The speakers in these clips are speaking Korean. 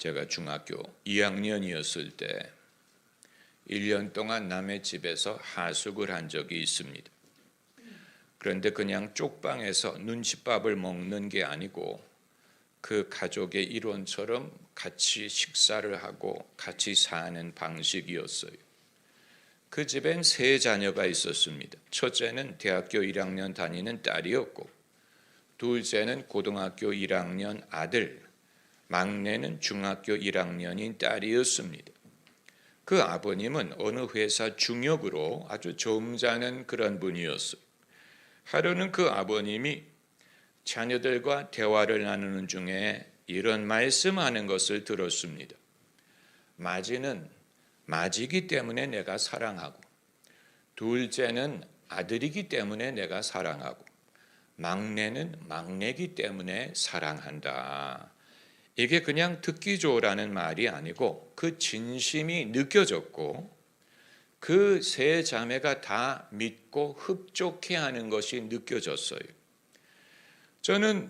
제가 중학교 2학년이었을 때 1년 동안 남의 집에서 하숙을 한 적이 있습니다. 그런데 그냥 쪽방에서 눈칫밥을 먹는 게 아니고 그 가족의 일원처럼 같이 식사를 하고 같이 사는 방식이었어요. 그 집엔 세 자녀가 있었습니다. 첫째는 대학교 1학년 다니는 딸이었고, 둘째는 고등학교 1학년 아들, 막내는 중학교 1학년인 딸이었습니다. 그 아버님은 어느 회사 중역으로 아주 점잖은 그런 분이었어요. 하루는 그 아버님이 자녀들과 대화를 나누는 중에 이런 말씀하는 것을 들었습니다. 마지는 마지기 때문에 내가 사랑하고, 둘째는 아들이기 때문에 내가 사랑하고, 막내는 막내기 때문에 사랑한다. 이게 그냥 듣기 좋으라는 말이 아니고 그 진심이 느껴졌고, 그 세 자매가 다 믿고 흡족해하는 것이 느껴졌어요. 저는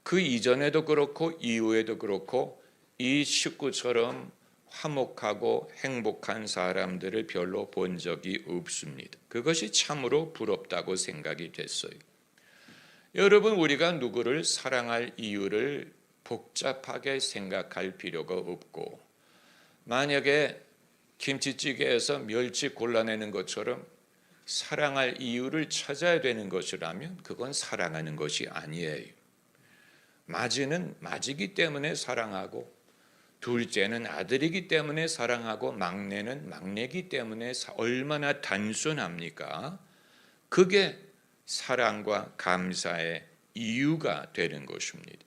그 이전에도 그렇고 이후에도 그렇고 이 식구처럼 화목하고 행복한 사람들을 별로 본 적이 없습니다. 그것이 참으로 부럽다고 생각이 됐어요. 여러분, 우리가 누구를 사랑할 이유를 복잡하게 생각할 필요가 없고, 만약에 김치찌개에서 멸치 골라내는 것처럼 사랑할 이유를 찾아야 되는 것이라면 그건 사랑하는 것이 아니에요. 마지는 마지기 때문에 사랑하고, 둘째는 아들이기 때문에 사랑하고, 막내는 막내기 때문에 얼마나 단순합니까? 그게 사랑과 감사의 이유가 되는 것입니다.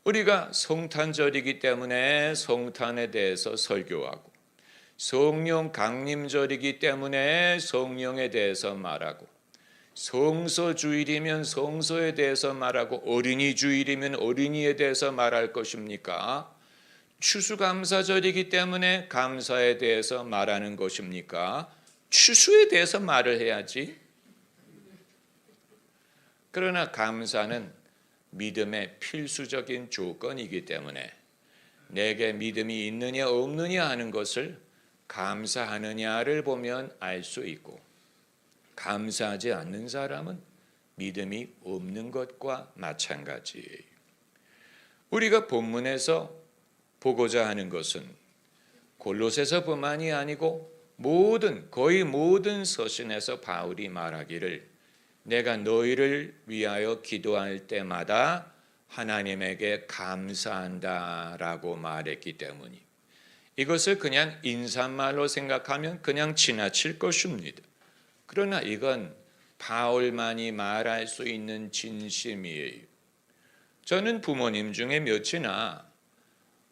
우리가 성탄절이기 때문에 성탄에 대해서 설교하고, 성령 강림절이기 때문에 성령에 대해서 말하고, 성서주일이면 성서에 대해서 말하고, 어린이주일이면 어린이에 대해서 말할 것입니까? 추수감사절이기 때문에 감사에 대해서 말하는 것입니까? 추수에 대해서 말을 해야지. 그러나 감사는 믿음의 필수적인 조건이기 때문에 내게 믿음이 있느냐 없느냐 하는 것을 감사하느냐를 보면 알 수 있고, 감사하지 않는 사람은 믿음이 없는 것과 마찬가지예요. 우리가 본문에서 보고자 하는 것은 골로새서뿐만이 아니고 거의 모든 서신에서 바울이 말하기를 내가 너희를 위하여 기도할 때마다 하나님에게 감사한다라고 말했기 때문이, 이것을 그냥 인사말로 생각하면 그냥 지나칠 것입니다. 그러나 이건 바울만이 말할 수 있는 진심이에요. 저는 부모님 중에 몇이나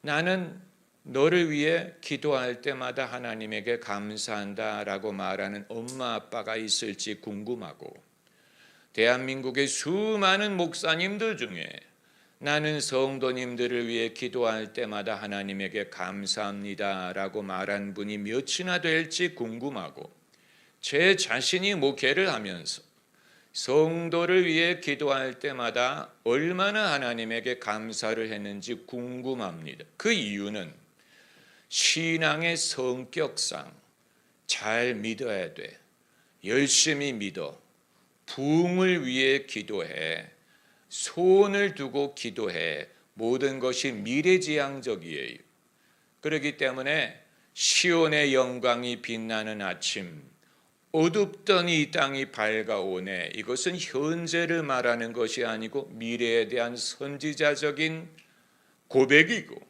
나는 너를 위해 기도할 때마다 하나님에게 감사한다라고 말하는 엄마 아빠가 있을지 궁금하고, 대한민국의 수많은 목사님들 중에 나는 성도님들을 위해 기도할 때마다 하나님에게 감사합니다라고 말한 분이 몇이나 될지 궁금하고, 제 자신이 목회를 하면서 성도를 위해 기도할 때마다 얼마나 하나님에게 감사를 했는지 궁금합니다. 그 이유는 신앙의 성격상 잘 믿어야 돼. 열심히 믿어. 부흥을 위해 기도해. 소원을 두고 기도해. 모든 것이 미래지향적이에요. 그렇기 때문에 시온의 영광이 빛나는 아침, 어둡던 이 땅이 밝아오네. 이것은 현재를 말하는 것이 아니고 미래에 대한 선지자적인 고백이고,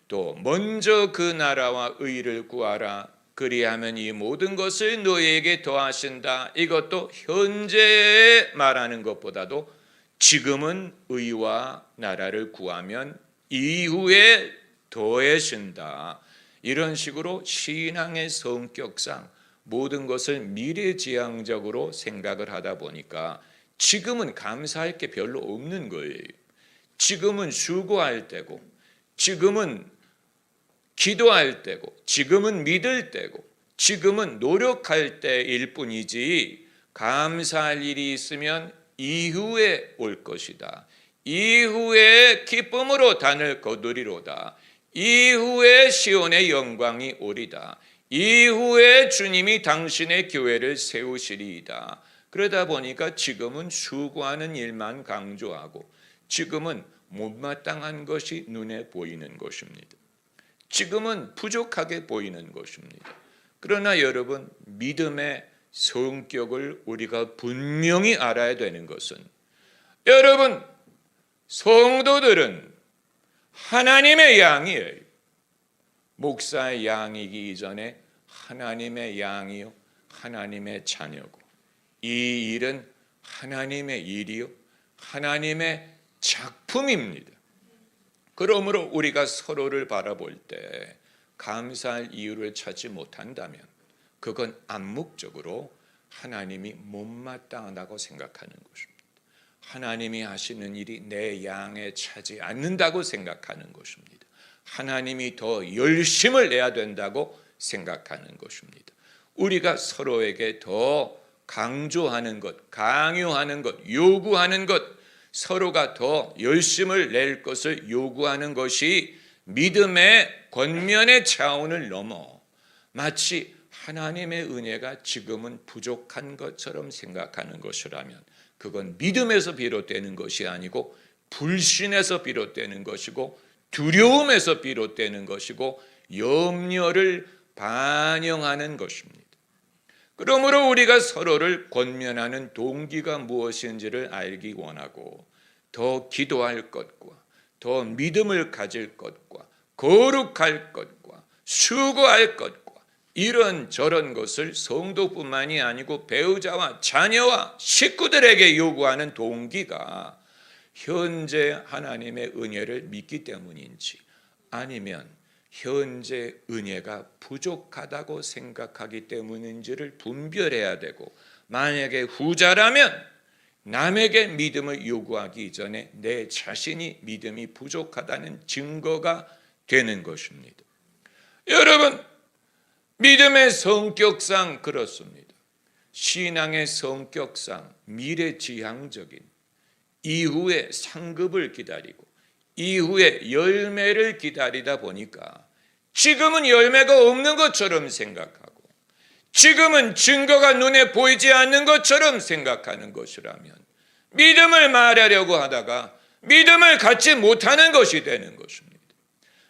또 먼저 그 나라와 의를 구하라. 그리하면 이 모든 것을 너희에게 더하신다. 이것도 현재에 말하는 것보다도 지금은 의와 나라를 구하면 이후에 더하신다. 이런 식으로 신앙의 성격상 모든 것을 미래지향적으로 생각을 하다 보니까 지금은 감사할 게 별로 없는 거예요. 지금은 수고할 때고, 지금은 기도할 때고, 지금은 믿을 때고, 지금은 노력할 때일 뿐이지 감사할 일이 있으면 이후에 올 것이다. 이후에 기쁨으로 단을 거두리로다. 이후에 시온의 영광이 오리다. 이후에 주님이 당신의 교회를 세우시리이다. 그러다 보니까 지금은 수고하는 일만 강조하고 지금은 못마땅한 것이 눈에 보이는 것입니다. 지금은 부족하게 보이는 것입니다. 그러나 여러분, 믿음의 성격을 우리가 분명히 알아야 되는 것은, 여러분, 성도들은 하나님의 양이에요. 목사의 양이기 이전에 하나님의 양이요, 하나님의 자녀고, 이 일은 하나님의 일이요, 하나님의 작품입니다. 그러므로 우리가 서로를 바라볼 때 감사할 이유를 찾지 못한다면 그건 암묵적으로 하나님이 못마땅하다고 생각하는 것입니다. 하나님이 하시는 일이 내 양에 차지 않는다고 생각하는 것입니다. 하나님이 더 열심을 내야 된다고 생각하는 것입니다. 우리가 서로에게 더 강조하는 것, 강요하는 것, 요구하는 것, 서로가 더 열심을 낼 것을 요구하는 것이 믿음의 권면의 차원을 넘어 마치 하나님의 은혜가 지금은 부족한 것처럼 생각하는 것이라면 그건 믿음에서 비롯되는 것이 아니고 불신에서 비롯되는 것이고 두려움에서 비롯되는 것이고 염려를 반영하는 것입니다. 그러므로 우리가 서로를 권면하는 동기가 무엇인지를 알기 원하고 더 기도할 것과 더 믿음을 가질 것과 거룩할 것과 수고할 것과 이런저런 것을 성도뿐만이 아니고 배우자와 자녀와 식구들에게 요구하는 동기가 현재 하나님의 은혜를 믿기 때문인지 아니면 현재 은혜가 부족하다고 생각하기 때문인지를 분별해야 되고, 만약에 후자라면 남에게 믿음을 요구하기 전에 내 자신이 믿음이 부족하다는 증거가 되는 것입니다. 여러분, 믿음의 성격상 그렇습니다. 신앙의 성격상 미래지향적인 이후에 상급을 기다리고 이후에 열매를 기다리다 보니까 지금은 열매가 없는 것처럼 생각하고 지금은 증거가 눈에 보이지 않는 것처럼 생각하는 것이라면 믿음을 말하려고 하다가 믿음을 갖지 못하는 것이 되는 것입니다.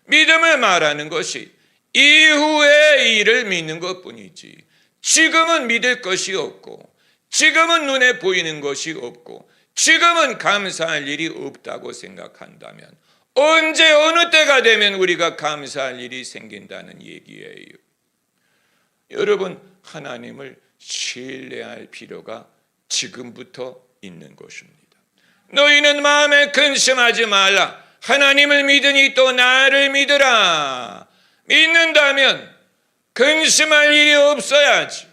믿음을 말하는 것이 이후의 일을 믿는 것뿐이지 지금은 믿을 것이 없고 지금은 눈에 보이는 것이 없고 지금은 감사할 일이 없다고 생각한다면 언제 어느 때가 되면 우리가 감사할 일이 생긴다는 얘기예요. 여러분, 하나님을 신뢰할 필요가 지금부터 있는 것입니다. 너희는 마음에 근심하지 말라. 하나님을 믿으니 또 나를 믿으라. 믿는다면 근심할 일이 없어야지.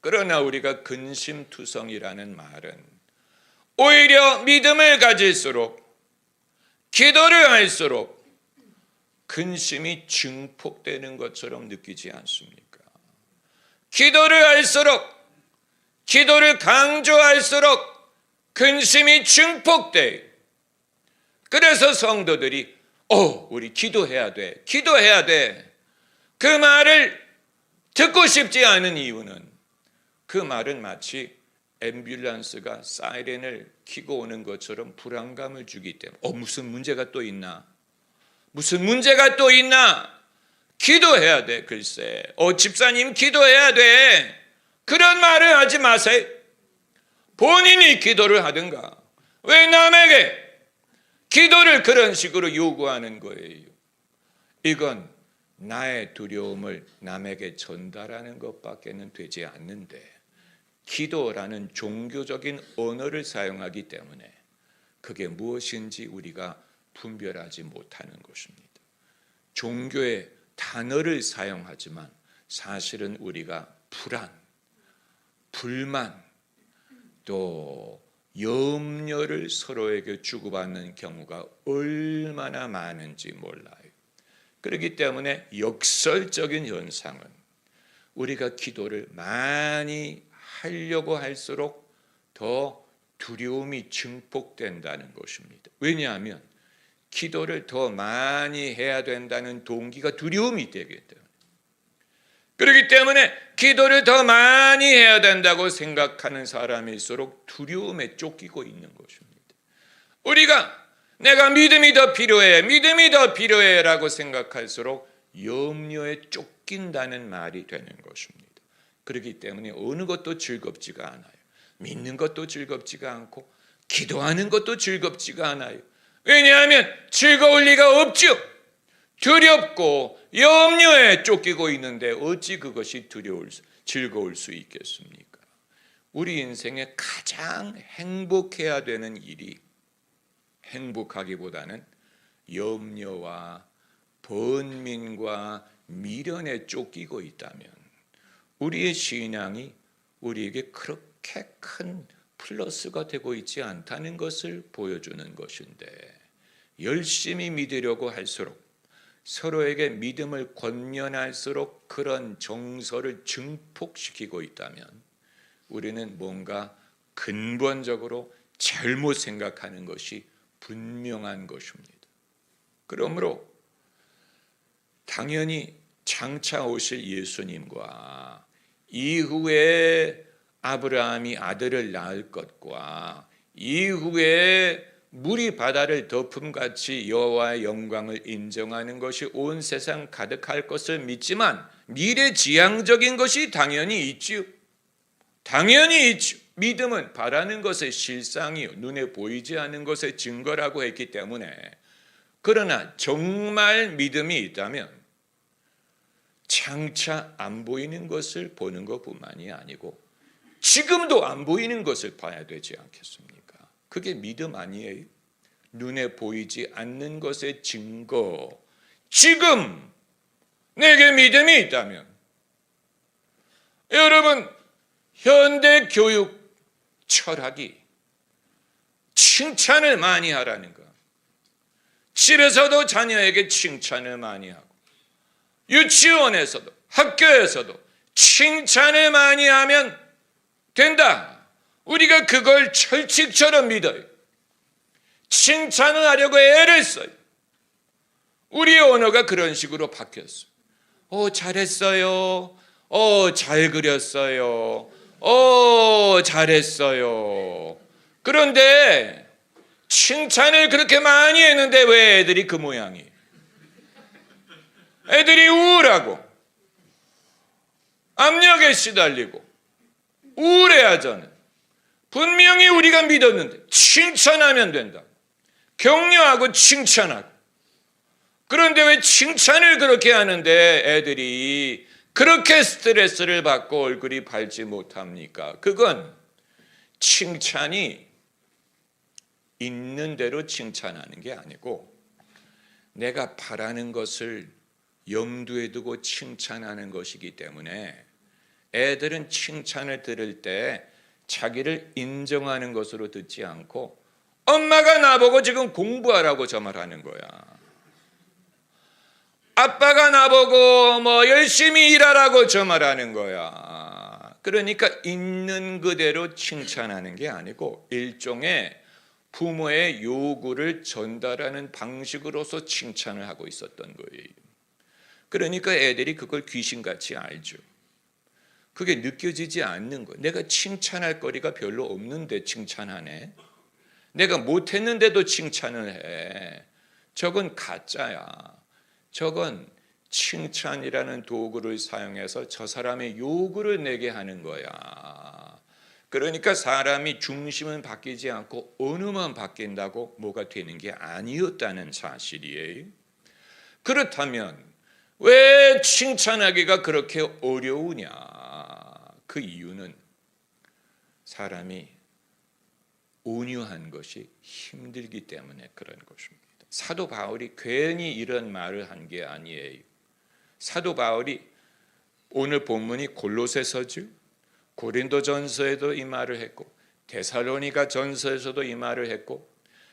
그러나 우리가 근심투성이라는 말은 오히려 믿음을 가질수록 기도를 할수록 근심이 증폭되는 것처럼 느끼지 않습니까? 기도를 할수록 기도를 강조할수록 근심이 증폭돼. 그래서 성도들이 우리 기도해야 돼. 기도해야 돼. 그 말을 듣고 싶지 않은 이유는 그 말은 마치 앰뷸런스가 사이렌을 켜고 오는 것처럼 불안감을 주기 때문에 무슨 문제가 또 있나? 무슨 문제가 또 있나? 기도해야 돼. 글쎄 집사님 기도해야 돼. 그런 말을 하지 마세요. 본인이 기도를 하든가. 왜 남에게 기도를 그런 식으로 요구하는 거예요? 이건 나의 두려움을 남에게 전달하는 것밖에는 되지 않는데 기도라는 종교적인 언어를 사용하기 때문에 그게 무엇인지 우리가 분별하지 못하는 것입니다. 종교의 단어를 사용하지만 사실은 우리가 불안, 불만, 또 염려를 서로에게 주고받는 경우가 얼마나 많은지 몰라요. 그렇기 때문에 역설적인 현상은 우리가 기도를 많이 하려고 할수록 더 두려움이 증폭된다는 것입니다. 왜냐하면 기도를 더 많이 해야 된다는 동기가 두려움이 되기 때문에, 그렇기 때문에 기도를 더 많이 해야 된다고 생각하는 사람일수록 두려움에 쫓기고 있는 것입니다. 우리가 내가 믿음이 더 필요해, 믿음이 더 필요해 라고 생각할수록 염려에 쫓긴다는 말이 되는 것입니다. 그렇기 때문에 어느 것도 즐겁지가 않아요. 믿는 것도 즐겁지가 않고 기도하는 것도 즐겁지가 않아요. 왜냐하면 즐거울 리가 없죠. 두렵고 염려에 쫓기고 있는데 어찌 그것이 즐거울 수 있겠습니까? 우리 인생에 가장 행복해야 되는 일이 행복하기보다는 염려와 번민과 미련에 쫓기고 있다면 우리의 신앙이 우리에게 그렇게 큰 플러스가 되고 있지 않다는 것을 보여주는 것인데, 열심히 믿으려고 할수록, 서로에게 믿음을 권면할수록 그런 정서를 증폭시키고 있다면 우리는 뭔가 근본적으로 잘못 생각하는 것이 분명한 것입니다. 그러므로 당연히 장차 오실 예수님과 이후에 아브라함이 아들을 낳을 것과 이후에 물이 바다를 덮음같이 여호와의 영광을 인정하는 것이 온 세상 가득할 것을 믿지만 미래지향적인 것이 당연히 있지요. 당연히 있죠. 믿음은 바라는 것의 실상이요, 눈에 보이지 않는 것의 증거라고 했기 때문에, 그러나 정말 믿음이 있다면 장차 안 보이는 것을 보는 것뿐만이 아니고 지금도 안 보이는 것을 봐야 되지 않겠습니까? 그게 믿음 아니에요? 눈에 보이지 않는 것의 증거, 지금 내게 믿음이 있다면, 여러분, 현대 교육 철학이 칭찬을 많이 하라는 거. 집에서도 자녀에게 칭찬을 많이 하고, 유치원에서도 학교에서도 칭찬을 많이 하면 된다. 우리가 그걸 철칙처럼 믿어요. 칭찬을 하려고 애를 써요. 우리의 언어가 그런 식으로 바뀌었어요. 잘했어요. 잘 그렸어요. 잘했어요. 그런데 칭찬을 그렇게 많이 했는데 왜 애들이 그 모양이에요? 애들이 우울하고 압력에 시달리고 우울해하잖아요. 분명히 우리가 믿었는데 칭찬하면 된다. 격려하고 칭찬하고. 그런데 왜 칭찬을 그렇게 하는데 애들이 그렇게 스트레스를 받고 얼굴이 밝지 못합니까? 그건 칭찬이 있는 대로 칭찬하는 게 아니고 내가 바라는 것을 염두에 두고 칭찬하는 것이기 때문에, 애들은 칭찬을 들을 때 자기를 인정하는 것으로 듣지 않고 엄마가 나보고 지금 공부하라고 저 말하는 거야. 아빠가 나보고 열심히 일하라고 저 말하는 거야. 그러니까 있는 그대로 칭찬하는 게 아니고 일종의 부모의 요구를 전달하는 방식으로서 칭찬을 하고 있었던 거예요. 그러니까 애들이 그걸 귀신같이 알죠. 그게 느껴지지 않는 거예요. 내가 칭찬할 거리가 별로 없는데 칭찬하네. 내가 못했는데도 칭찬을 해. 저건 가짜야. 저건 칭찬이라는 도구를 사용해서 저 사람의 요구를 내게 하는 거야. 그러니까 사람이 중심은 바뀌지 않고 언어만 바뀐다고 뭐가 되는 게 아니었다는 사실이에요. 그렇다면 왜 칭찬하기가 그렇게 어려우냐? 그 이유는 사람이 온유한 것이 힘들기 때문에 그런 것입니다. 사도 바울이 괜히 이런 말을 한 게 아니에요. 사도 바울이 오늘 본문이 골로새서죠. 고린도전서에도 이 말을 했고 데살로니가 전서에서도 이 말을 했고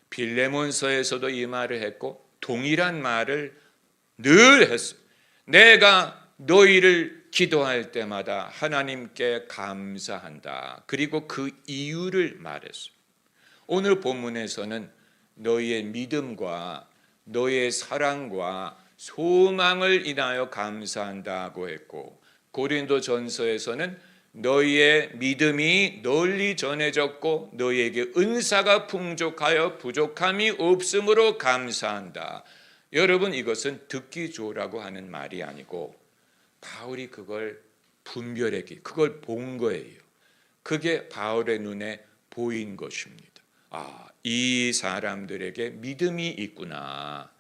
빌레몬서에서도 이 말을 했고 동일한 말을 늘 했어요. 내가 너희를 기도할 때마다 하나님께 감사한다. 그리고 그 이유를 말했어요. 오늘 본문에서는 너희의 믿음과 너의 사랑과 소망을 인하여 감사한다고 했고, 고린도전서에서는 너희의 믿음이 널리 전해졌고 너희에게 은사가 풍족하여 부족함이 없으므로 감사한다. 여러분, 이것은 듣기 좋으라고 하는 말이 아니고 바울이 그걸 분별했기, 그걸 본 거예요. 그게 바울의 눈에 보인 것입니다. 이 사람들에게 믿음이 있구나.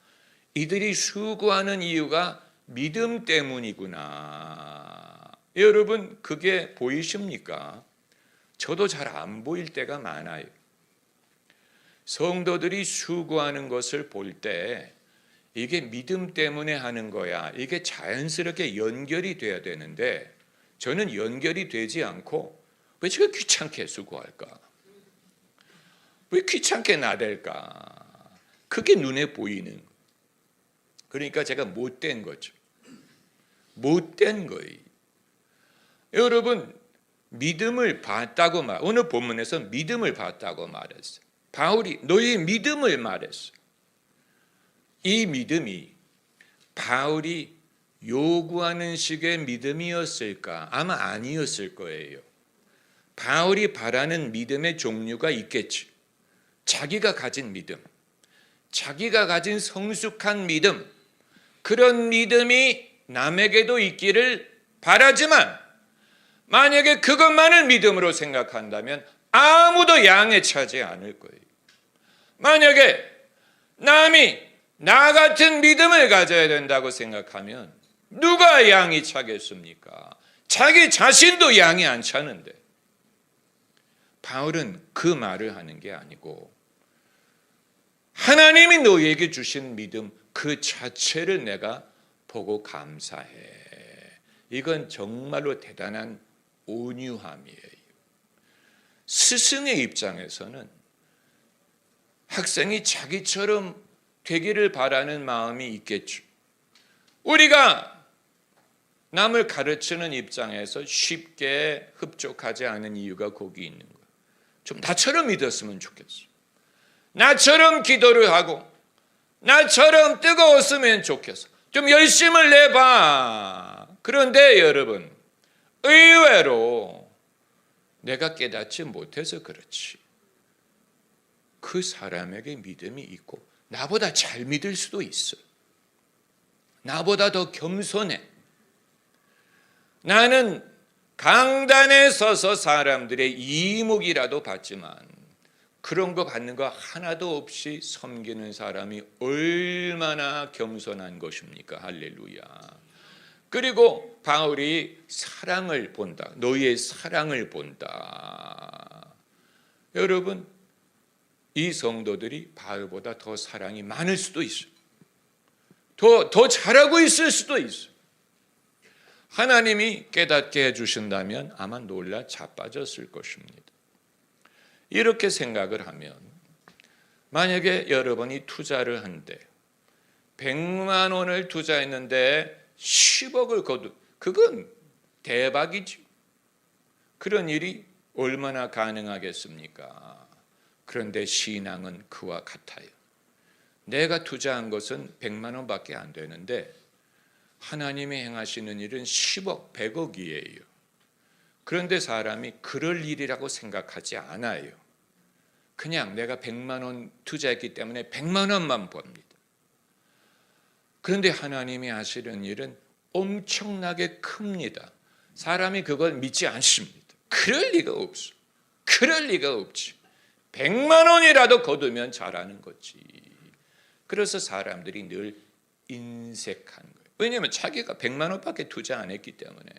이들이 수고하는 이유가 믿음 때문이구나. 여러분, 그게 보이십니까? 저도 잘 안 보일 때가 많아요. 성도들이 수고하는 것을 볼 때 이게 믿음 때문에 하는 거야, 이게 자연스럽게 연결이 돼야 되는데 저는 연결이 되지 않고 왜 제가 귀찮게 수고할까? 왜 귀찮게 나댈까? 그게 눈에 보이는 거예요. 그러니까 제가 못된 거죠. 못된 거예요. 여러분, 믿음을 봤다고 오늘 본문에서 믿음을 봤다고 말했어요. 바울이 너희 믿음을 말했어요. 이 믿음이 바울이 요구하는 식의 믿음이었을까? 아마 아니었을 거예요. 바울이 바라는 믿음의 종류가 있겠지. 자기가 가진 믿음, 자기가 가진 성숙한 믿음, 그런 믿음이 남에게도 있기를 바라지만 만약에 그것만을 믿음으로 생각한다면 아무도 양에 차지 않을 거예요. 만약에 남이 나 같은 믿음을 가져야 된다고 생각하면 누가 양이 차겠습니까? 자기 자신도 양이 안 차는데. 바울은 그 말을 하는 게 아니고 하나님이 너희에게 주신 믿음 그 자체를 내가 보고 감사해. 이건 정말로 대단한 온유함이에요. 스승의 입장에서는 학생이 자기처럼 되기를 바라는 마음이 있겠죠. 우리가 남을 가르치는 입장에서 쉽게 흡족하지 않은 이유가 거기 있는 거예요. 좀 나처럼 믿었으면 좋겠어. 나처럼 기도를 하고 나처럼 뜨거웠으면 좋겠어. 좀 열심을 내봐. 그런데 여러분, 의외로 내가 깨닫지 못해서 그렇지. 그 사람에게 믿음이 있고 나보다 잘 믿을 수도 있어. 나보다 더 겸손해. 나는 강단에 서서 사람들의 이목이라도 받지만 그런 거 받는 거 하나도 없이 섬기는 사람이 얼마나 겸손한 것입니까? 할렐루야. 그리고 바울이 사랑을 본다. 너희의 사랑을 본다. 여러분, 이 성도들이 바울보다 더 사랑이 많을 수도 있어요. 더 잘하고 있을 수도 있어요. 하나님이 깨닫게 해주신다면 아마 놀라 자빠졌을 것입니다. 이렇게 생각을 하면 만약에 여러분이 투자를 한데 100만 원을 투자했는데 10억을 거두, 그건 대박이죠. 그런 일이 얼마나 가능하겠습니까? 그런데 신앙은 그와 같아요. 내가 투자한 것은 100만 원밖에 안 되는데 하나님이 행하시는 일은 10억, 100억이에요. 그런데 사람이 그럴 일이라고 생각하지 않아요. 그냥 내가 100만 원 투자했기 때문에 100만 원만 봅니다. 그런데 하나님이 하시는 일은 엄청나게 큽니다. 사람이 그걸 믿지 않습니다. 그럴 리가 없어. 그럴 리가 없지. 100만 원이라도 거두면 잘하는 거지. 그래서 사람들이 늘 인색한 거예요. 왜냐하면 자기가 100만 원밖에 투자 안 했기 때문에.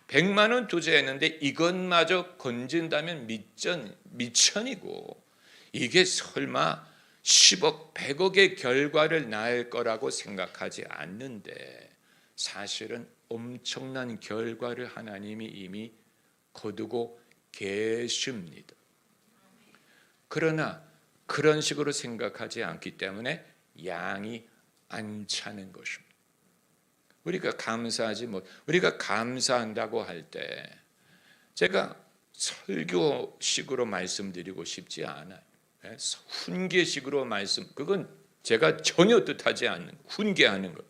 100만 원 투자했는데 이것마저 건진다면 미천이고 이게 설마 10억, 100억의 결과를 낳을 거라고 생각하지 않는데 사실은 엄청난 결과를 하나님이 이미 거두고 계십니다. 그러나 그런 식으로 생각하지 않기 때문에 양이 안 차는 것입니다. 우리가 우리가 감사한다고 할 때 제가 설교식으로 말씀드리고 싶지 않아요. 훈계식으로 그건 제가 전혀 뜻하지 않는 훈계하는 것.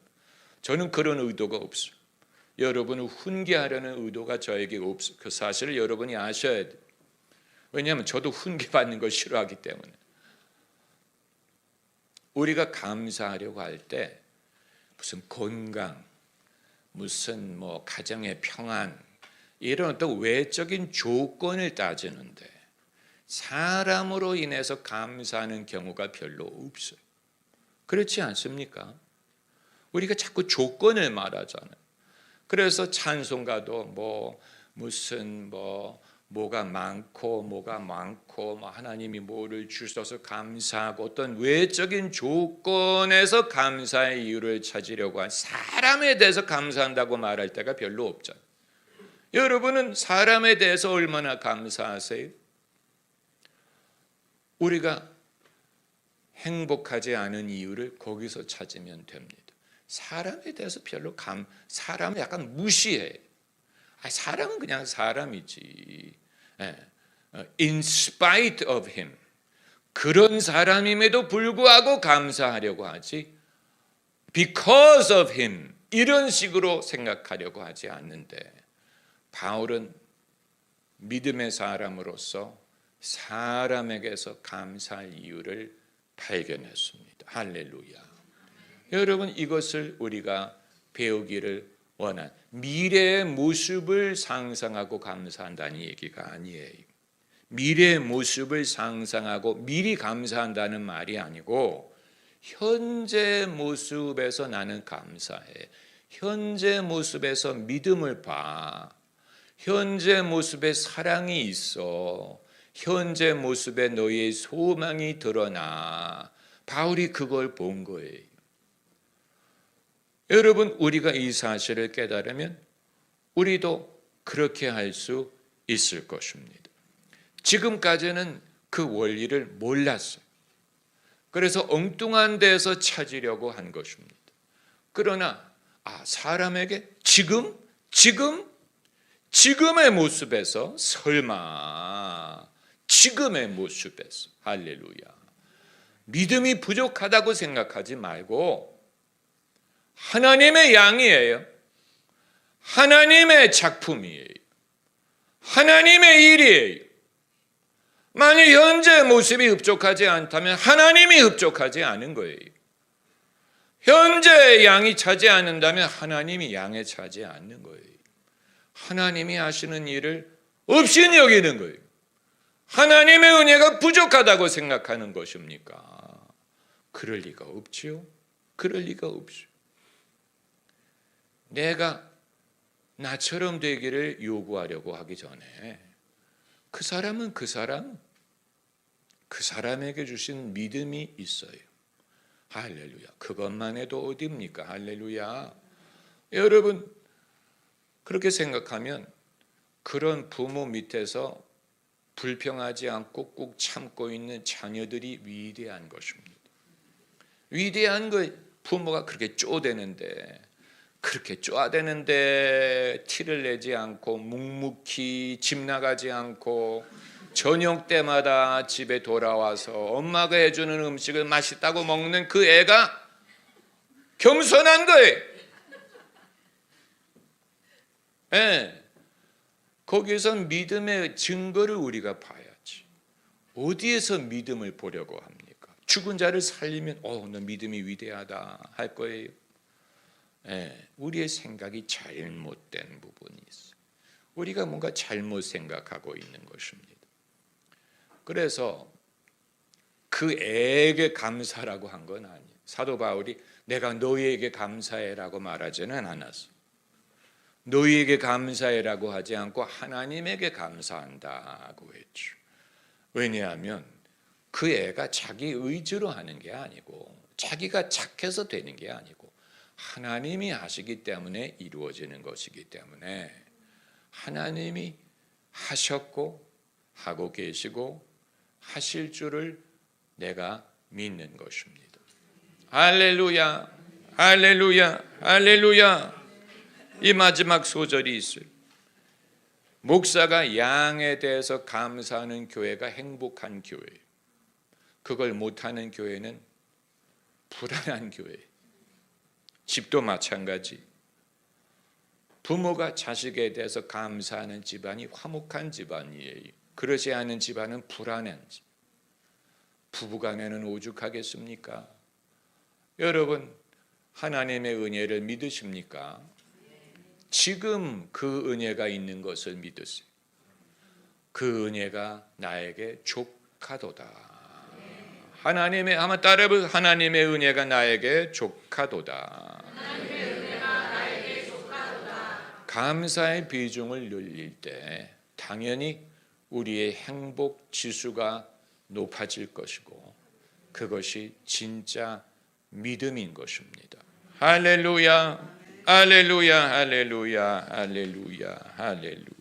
저는 그런 의도가 없어요. 여러분을 훈계하려는 의도가 저에게 없어요. 그 사실을 여러분이 아셔야 돼요. 왜냐하면 저도 훈계받는 걸 싫어하기 때문에. 우리가 감사하려고 할 때 무슨 건강, 무슨 뭐 가정의 평안 이런 어떤 외적인 조건을 따지는데 사람으로 인해서 감사하는 경우가 별로 없어요. 그렇지 않습니까? 우리가 자꾸 조건을 말하잖아요. 그래서 찬송가도 무슨 뭐가 많고 뭐 하나님이 뭐를 주셔서 감사하고 어떤 외적인 조건에서 감사의 이유를 찾으려고 한 사람에 대해서 감사한다고 말할 때가 별로 없잖아요. 여러분은 사람에 대해서 얼마나 감사하세요? 우리가 행복하지 않은 이유를 거기서 찾으면 됩니다. 사람에 대해서 별로 사람을 약간 무시해. 사람은 그냥 사람이지. In spite of him. 그런 사람임에도 불구하고 감사하려고 하지. Because of him. 이런 식으로 생각하려고 하지 않는데 바울은 믿음의 사람으로서 사람에게서 감사할 이유를 발견했습니다. 할렐루야. 여러분 이것을 우리가 배우기를 원한 미래의 모습을 상상하고 감사한다는 얘기가 아니에요. 미래의 모습을 상상하고 미리 감사한다는 말이 아니고 현재 모습에서 나는 감사해. 현재 모습에서 믿음을 봐. 현재 모습에 사랑이 있어. 현재 모습에 너의 소망이 드러나. 바울이 그걸 본 거예요. 여러분 우리가 이 사실을 깨달으면 우리도 그렇게 할 수 있을 것입니다. 지금까지는 그 원리를 몰랐어요. 그래서 엉뚱한 데서 찾으려고 한 것입니다. 그러나 사람에게 지금의 모습에서 설마 지금의 모습에서 할렐루야 믿음이 부족하다고 생각하지 말고 하나님의 양이에요. 하나님의 작품이에요. 하나님의 일이에요. 만약 현재 모습이 흡족하지 않다면 하나님이 흡족하지 않은 거예요. 현재 양이 차지 않는다면 하나님이 양에 차지 않는 거예요. 하나님이 하시는 일을 없이 여기는 거예요. 하나님의 은혜가 부족하다고 생각하는 것입니까? 그럴 리가 없지요. 그럴 리가 없죠. 내가 나처럼 되기를 요구하려고 하기 전에 그 사람은 그 사람에게 주신 믿음이 있어요. 할렐루야. 그것만 해도 어디입니까? 할렐루야. 여러분 그렇게 생각하면 그런 부모 밑에서 불평하지 않고 꾹 참고 있는 자녀들이 위대한 것입니다. 위대한 거 부모가 그렇게 쪼대는데 그렇게 쪼아대는데 티를 내지 않고 묵묵히 집 나가지 않고 저녁 때마다 집에 돌아와서 엄마가 해주는 음식을 맛있다고 먹는 그 애가 겸손한 거예요. 네. 거기에서 믿음의 증거를 우리가 봐야지. 어디에서 믿음을 보려고 합니까? 죽은 자를 살리면 너 믿음이 위대하다 할 거예요. 우리의 생각이 잘못된 부분이 있어요. 우리가 뭔가 잘못 생각하고 있는 것입니다. 그래서 그 애에게 감사라고 한 건 아니에요. 사도 바울이 내가 너희에게 감사해라고 말하지는 않았어. 너희에게 감사해라고 하지 않고 하나님에게 감사한다고 했죠. 왜냐하면 그 애가 자기 의지로 하는 게 아니고 자기가 착해서 되는 게 아니고 하나님이 하시기 때문에 이루어지는 것이기 때문에 하나님이 하셨고 하고 계시고 하실 줄을 내가 믿는 것입니다. 할렐루야, 할렐루야, 할렐루야. 이 마지막 소절이 있어요. 목사가 양에 대해서 감사하는 교회가 행복한 교회예요. 그걸 못하는 교회는 불안한 교회. 집도 마찬가지. 부모가 자식에 대해서 감사하는 집안이 화목한 집안이에요. 그러지 않은 집안은 불안한 집. 부부간에는 오죽하겠습니까? 여러분, 하나님의 은혜를 믿으십니까? 지금 그 은혜가 있는 것을 믿으세요. 그 은혜가 나에게 족하도다. 하나님의 한번 따라해보세요. 하나님의 은혜가 나에게 족하도다. 감사의 비중을 늘릴 때 당연히 우리의 행복 지수가 높아질 것이고 그것이 진짜 믿음인 것입니다. 할렐루야, 할렐루야, 할렐루야, 할렐루야, 할렐루야.